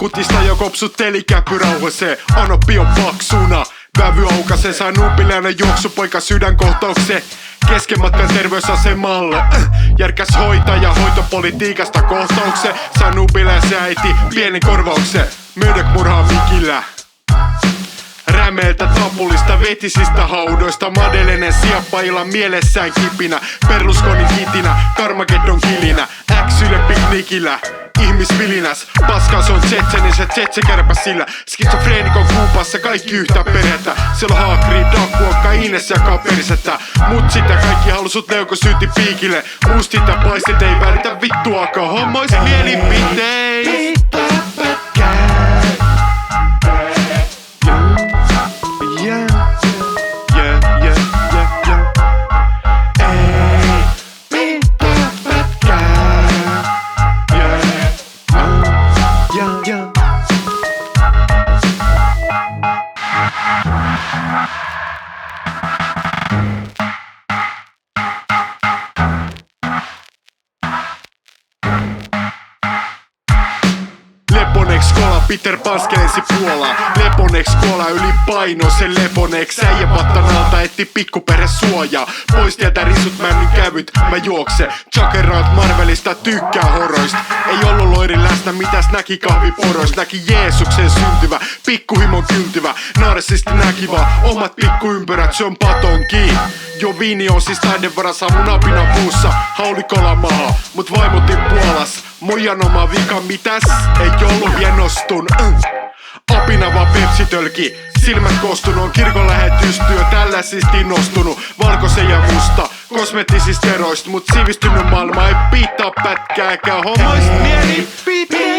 Kutista jo kopsutteli käpy rauhasee. Anoppi on paksuna, vävy aukasee. Saa nuupilainen juoksupoika sydänkohtaukseen. Kesken matkan terveysasemalle järkäs hoitaja hoitopolitiikasta kohtauksen. Saa nuupilaisen äiti pienen korvauksen. Myydök murhaa mikillä. Rämeiltä tapulista vetisistä haudoista. Madelenen siappailla mielessään kipinä. Berlusconin hitinä, Karmageddon kilinä. Äksyle piknikillä, ihmisvilinäs. Paskas on tsetsenis ja tsetsekärpäs sillä. Skitsofreenikon kuupassa kaikki yhtä perhettä. Siellä haakrii, dakkuokka, Ines jakaa persettä. Mut sitä kaikki halusut leukosyytti piikille. Mustit ja paistit ei välitä vittuakaan. Hommais mielipiteis. Leponeks kola, Peter Panskelensi Puola. Leponeks kola, yli paino se leponeks. Äijä pattan alta etti pikkuperhe suojaa. Pois tieltä risut männyn kävyt, mä juokse. Juggernaut Marvelista tykkää horoista. Ei ollut loiri läsnä, mitäs näki kahviporoista. Näki Jeesuksen syntyvä, pikkuhimon kyntyvä. Narsisti näki vaan omat pikkuympyrät, se on patonki. Jo viini on siis taidevarassa, mun apina puussa. Haulikola maha, mut vaimutin Puolas. Muijan oma vika, mitäs? Ei ollut hienostun. Apina vaan pepsitölki. Silmät kostunut, on kirkon lähetystyö. Tällä siis innostunut. Valkoisen ja musta, kosmettisista eroista. Mut sivistynyt maailma ei piittaa pätkääkään. Hommais mielipiteet.